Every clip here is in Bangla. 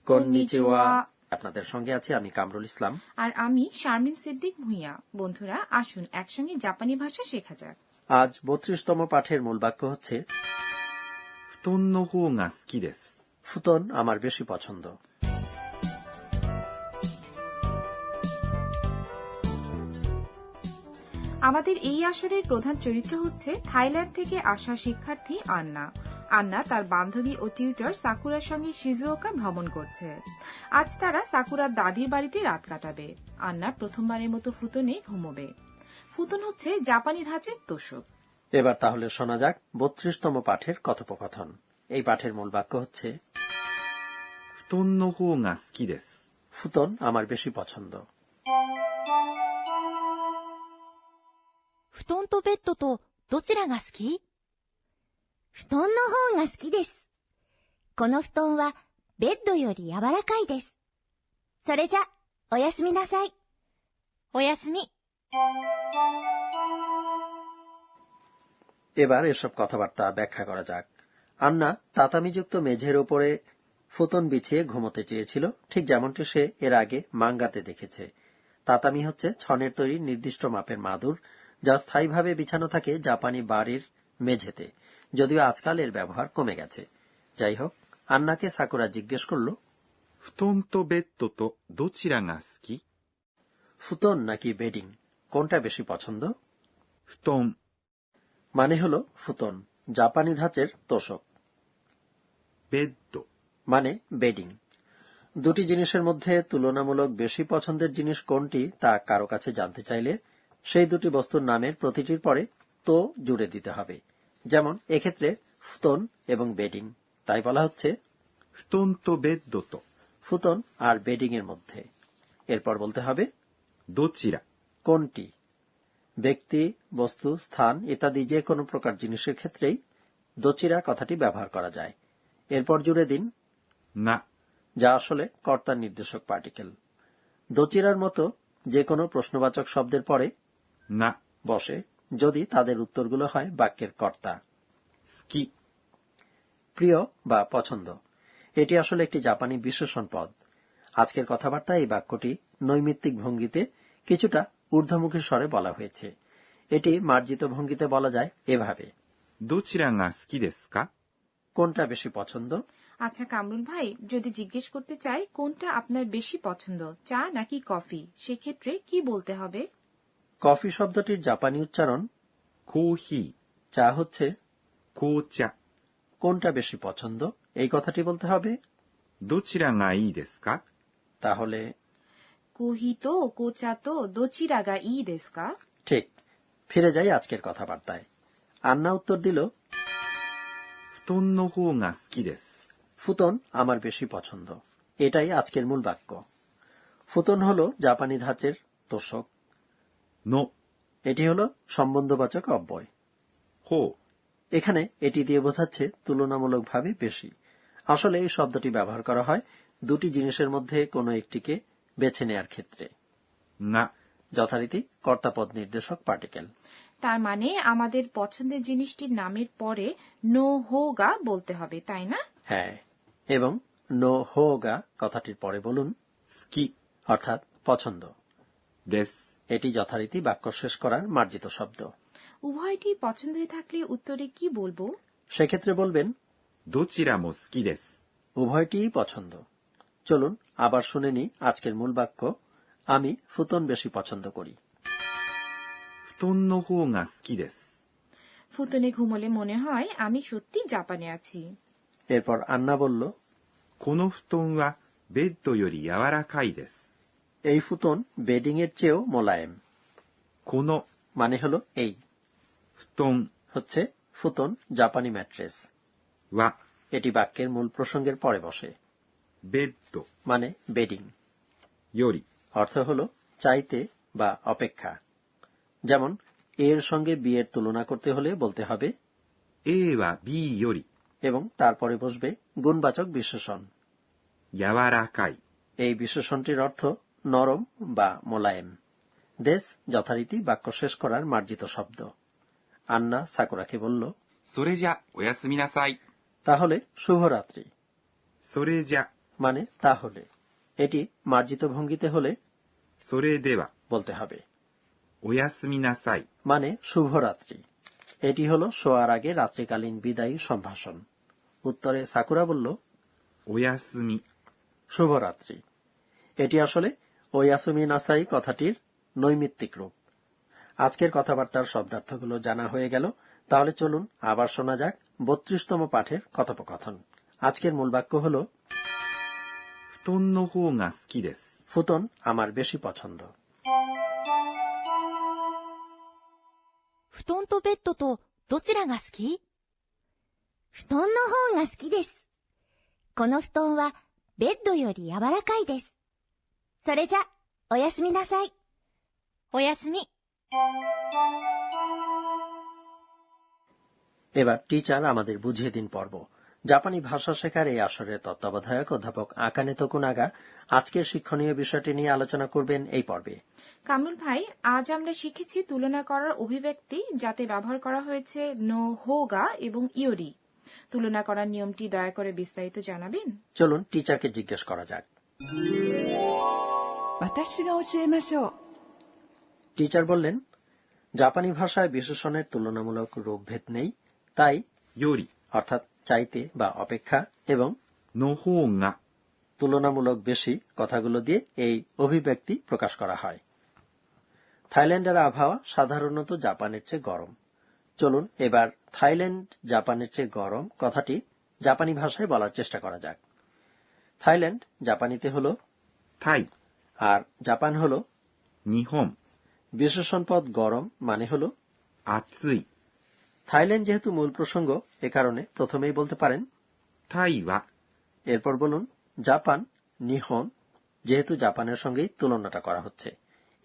কন্নিচিওয়া। আপনাদের সঙ্গে আছি আমি কামরুল ইসলাম আর আমি শারমিন সিদ্দিক ভুঁইয়া। বন্ধুরা, আসুন একসঙ্গে জাপানি ভাষা শেখা যাক। আজ 32তম পাঠের মূল বাক্য হচ্ছে 布団の方が好きです。 ফুতন আমার বেশি পছন্দ। আমাদের এই আসরের প্রধান চরিত্র হচ্ছে থাইল্যান্ড থেকে আসা শিক্ষার্থী আন্না। আন্না তার বান্ধবী ও টিউটর সাকুরার সঙ্গে শিজুওকা ভ্রমণ করছে। আজ তারা সাকুরার দাদির বাড়িতে রাত কাটাবে। আন্না প্রথমবারের মতো ফুতনে ঘুমোবে। ফুতন হচ্ছে জাপানি ধাঁচের তোষক। এবার তাহলে শোনা যাক 32তম পাঠের কথোপকথন। এই পাঠের মূল বাক্য হচ্ছে 布団の方が好きです。 ফুতন আমার বেশি পছন্দ। 布団とベッドとどちらが好き？布団の方が好きです。この布団はベッドより柔らかいです。それじゃ、おやすみなさい。おやすみ。 এবার এসব কথাবার্তা ব্যাখ্যা করা যাক। আন্না তাতামিযুক্ত মেঝের ওপরে ফুতন বিছিয়ে ঘুমোতে চেয়েছিল, ঠিক যেমনটি সে এর আগে মাঙ্গাতে দেখেছে। তাতামি হচ্ছে ছনের তৈরি নির্দিষ্ট মাপের মাদুর, যা স্থায়ীভাবে বিছানো থাকে জাপানি বাড়ির মেঝেতে, যদিও আজকাল এর ব্যবহার কমে গেছে। যাই হোক, আন্নাকে সাকুরা জিজ্ঞেস করল 布団とベッドとどちらが好き？ ফুতন নাকি বেডিং, কোনটা বেশি পছন্দ? 布団 মানে হলো ফুতন, জাপানি ধাঁচের তোষক। ベッド মানে বেডিং। দুটি জিনিসের মধ্যে তুলনামূলক বেশি পছন্দের জিনিস কোনটি তা কারো কাছে জানতে চাইলে সেই দুটি বস্তুর নামের প্রতিটির পরে তো জুড়ে দিতে হবে। যেমন এক্ষেত্রে ফুতন এবং বেডিং, তাই বলা হচ্ছে 布団とベッドと ফুতন আর বেডিং এর মধ্যে। এরপর বলতে হবে どちら কোনটি। ব্যক্তি, বস্তু, স্থান ইত্যাদি যে কোনো প্রকার জিনিসের ক্ষেত্রেই দোচিরা কথাটি ব্যবহার করা যায়। এরপর জুড়ে দিন が যা আসলে কর্তার নির্দেশক পার্টিকেল। দোচিরার মতো যে কোনো প্রশ্নবাচক শব্দের পরে が বসে যদি তাদের উত্তরগুলো হয় বাক্যের কর্তা। 好き প্রিয় বা পছন্দ, এটি আসলে একটি জাপানি বিশেষণ পদ। আজকের কথাবার্তায় এই বাক্যটি নৈমিত্তিক ভঙ্গিতে কিছুটা ঊর্ধ্বমুখী স্বরে বলা হয়েছে। এটি মার্জিত ভঙ্গিতে বলা যায় এভাবে どちらが好きですか？ কোনটা বেশি পছন্দ? আচ্ছা কামরুল ভাই, যদি জিজ্ঞেস করতে চাই কোনটা আপনার বেশি পছন্দ, চা নাকি কফি, সেক্ষেত্রে কি বলতে হবে? কফি শব্দটির জাপানি উচ্চারণ コーヒー চা হচ্ছে 紅茶 কোনটা বেশি পছন্দ এই কথাটি বলতে হবে। どちらがいいですか？ তাহলে コーヒーと紅茶とどちらがいいですか? ঠিক। ফিরে যাই আজকের কথাবার্তায়। আন্না উত্তর দিল 布団の方が好きです。 ফুতন আমার বেশি পছন্দ। এটাই আজকের মূল বাক্য। ফুতন হলো জাপানি ধাঁচের তোষক। の এটি হলো সম্বন্ধবাচক অব্যয়। 方 এখানে এটি দিয়ে বোঝাচ্ছে তুলনামূলকভাবে বেশি। আসলে এই শব্দটি ব্যবহার করা হয় দুটি জিনিসের মধ্যে কোনো একটিকে বেছে নেয়ার ক্ষেত্রে। が যথারীতি কর্তাপদ নির্দেশক পার্টিকেল। তার মানে আমাদের পছন্দের জিনিসটির নামের পরে নো হোগা বলতে হবে, তাই না? হ্যাঁ, এবং নো হোগা কথাটির পরে বলুন 好き অর্থাৎ পছন্দ। です。 এটি যথারীতি বাক্য শেষ করার মার্জিত শব্দ। উভয়টি পছন্দ হয়ে থাকলে উত্তরে কি বলবো? সেক্ষেত্রে বলবেন どちらも好きです。 উভয়টিই পছন্দ। চলুন আবার শুনে নিই আজকের মূল বাক্য। আমি ফুতন বেশি পছন্দ করি। 布団の方が好きです。 ফুতনে ঘুমোলে মনে হয় আমি সত্যি জাপানে আছি। এরপর আন্না বলল この布団はベッドより柔らかいです。 এই ফুতন বেডিং এর চেয়েও মোলায়েম। この মানে হলো এই, 布団 হচ্ছে ফুতন জাপানি ম্যাট্রেস। は এটি বাক্যের মূল প্রসঙ্গের পরে বসে। ベッド মানে বেডিং। より অর্থ হলো চাইতে বা অপেক্ষা। যেমন এর সঙ্গে বি এর তুলনা করতে হলে বলতে হবে A は B より এবং তারপরে বসবে গুণবাচক বিশেষণ 柔らかい。 এই বিশেষণটির অর্থ নরম বা মোলায়েম। দেশ যথারীতি বাক্য শেষ করার মার্জিত শব্দ। আন্না সাকুরাকে বলল それじゃおやすみなさい。 তাহলে শুভরাত্রি।それじゃ মানে তাহলে। এটি মার্জিত ভঙ্গিতে হলে それでは বলতে হবে। おやすみなさい মানে শুভরাত্রি। এটি হলো শোয়ার আগে রাত্রিকালীন বিদায়ী সম্ভাষণ। উত্তরে সাকুরা বলল おやすみ শুভরাত্রি। এটি আসলে ওয়াসুমি নাসাই কথাটির নৈমিত্তিক রূপ। আজকের কথাবার্তার শব্দার্থগুলো জানা হয়ে গেল। তাহলে চলুন আবার শোনা যাক 32তম পাঠের কথোপকথন। আজকের মূল বাক্য হল 布団の方が好きです ফুতন আমার বেশি পছন্দ। 布団とベッドとどちらが好き？布団の方が好きです。この布団はベッドより柔らかいです。それじゃ、おやすみなさい。おやすみ。 এবার টিচার আমাদের বুঝিয়ে দিন পর্ব। জাপানি ভাষা শেখার এই আসরের তত্ত্বাবধায়ক অধ্যাপক আকানে তোকুনাগা আজকের শিক্ষণীয় বিষয়টি নিয়ে আলোচনা করবেন এই পর্বে। কামরুল ভাই, আজ আমরা শিখেছি তুলনা করার অভিব্যক্তি যাতে ব্যবহার করা হয়েছে নো হোগা এবং ইয়োরি। তুলনা করার নিয়মটি দয়া করে বিস্তারিত জানাবেন। চলুন টিচারকে জিজ্ঞেস করা যাক। 私が教えましょう。 টিচার বললেন, জাপানি ভাষায় বিশেষণের তুলনামূলক রূপভেদ নেই, তাই より অর্থাৎ চাইতে বা অপেক্ষা এবং の方が তুলনামূলক বেশি কথাগুলো দিয়ে এই অভিব্যক্তি প্রকাশ করা হয়। থাইল্যান্ডের আবহাওয়া সাধারণত জাপানের চেয়ে গরম। চলুন এবার থাইল্যান্ড জাপানের চেয়ে গরম কথাটি জাপানি ভাষায় বলার চেষ্টা করা যাক। থাইল্যান্ড জাপানিতে হলো タイ আর জাপান হলো 日本 বিশেষণ পদ গরম মানে হলো 暑い থাইল্যান্ড যেহেতু মূল প্রসঙ্গ এ কারণে প্রথমেই বলতে পারেন タイは এরপর বলুন জাপান নিহন যেহেতু জাপানের সঙ্গেই তুলনাটা করা হচ্ছে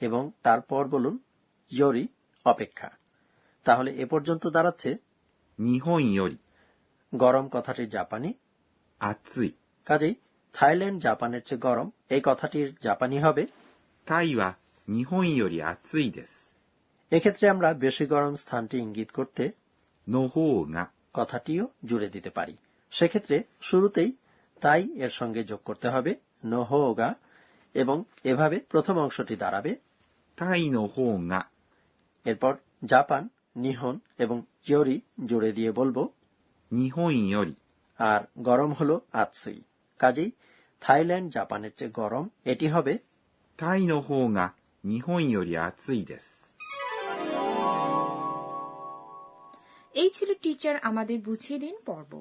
এবং তারপর বলুন ইয়োরি অপেক্ষা। তাহলে এ পর্যন্ত দাঁড়াচ্ছে 日本より গরম কথাটির জাপানি, 暑い কাজেই থাইল্যান্ড জাপানের চেয়ে গরম এই কথাটির জাপানি হবে タイは日本より暑いです এক্ষেত্রে আমরা বেশি গরম স্থানটি ইঙ্গিত করতে の方が কথাটিও জুড়ে দিতে পারি। সেক্ষেত্রে শুরুতেই তাই এর সঙ্গে যোগ করতে হবে নোহোগা এবং এভাবে প্রথম অংশটি দাঁড়াবে タイの方が এরপর জাপান নিহন এবং ইয়োরি জুড়ে দিয়ে বলবো 日本より আর গরম হলো আতসুই। কাজেই থাইল্যান্ড জাপানের চেয়ে গরম এটি হবে タイの方が日本より暑いです এই ছিল টিচার আমাদের বুঝিয়ে দিন পর্ব।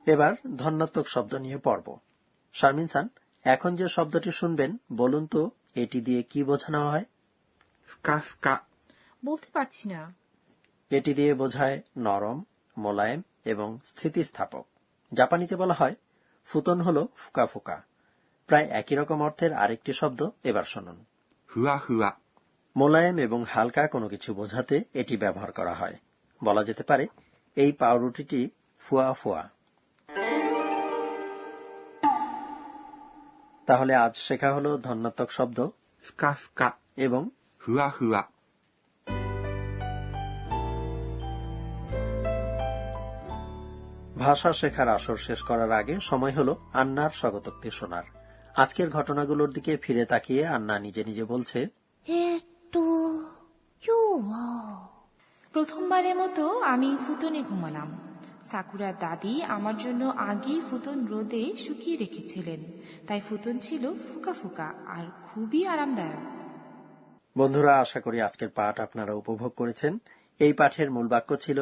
এবার ধন্যাত্মক শব্দ নিয়ে পর্ব। শারমিন সান, এখন যে শব্দটি শুনবেন বলুন তো এটি দিয়ে কি বোঝানো হয়? ふかふか বলতে পারছি না। এটি দিয়ে বোঝায় নরম, মোলায়েম এবং স্থিতিস্থাপক। জাপানিতে বলা হয় ফুতন হলো ফুকা ফুকা। প্রায় একই রকম অর্থের আরেকটি শব্দ এবার শুনুন। ふわふわ মোলায়েম এবং হালকা কোনো কিছু বোঝাতে এটি ব্যবহার করা হয়। বলা যেতে পারে এই পাউরুটিটি ফুয়া ফুয়া। তাহলে আজ শেখা হলো ধন্যাত্মক শব্দ ふかふか এবং ふわふわ ভাষা শেখার আসর শেষ করার আগে সময় হলো আন্নার স্বাগতোক্তি শোনার। আজকের ঘটনাগুলোর দিকে ফিরে তাকিয়ে আন্না নিজে নিজে বলছে, 今日は প্রথমবারের মতো আমি ফুতনে ঘুমালাম। সাকুরা দাদি আমার জন্য আগেই ফুতন রোদে শুকিয়ে রেখেছিলেন, তাই ফুতন ছিল ফুকা ফুকা আর খুবই আরামদায়ক। বন্ধুরা, আশা করি আজকের পাঠ আপনারা উপভোগ করেছেন। এই পাঠের মূল বাক্য ছিল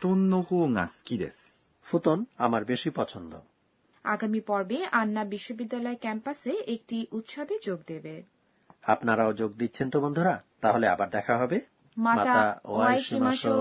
布団の方が好きです ফুতন আমার বেশি পছন্দ। আগামী পর্বে আন্না বিশ্ববিদ্যালয় ক্যাম্পাসে একটি উৎসবে যোগ দেবে। আপনারাও যোগ দিচ্ছেন তো বন্ধুরা? তাহলে আবার দেখা হবে। মাতা মাতা ওয়াইশিমাশো।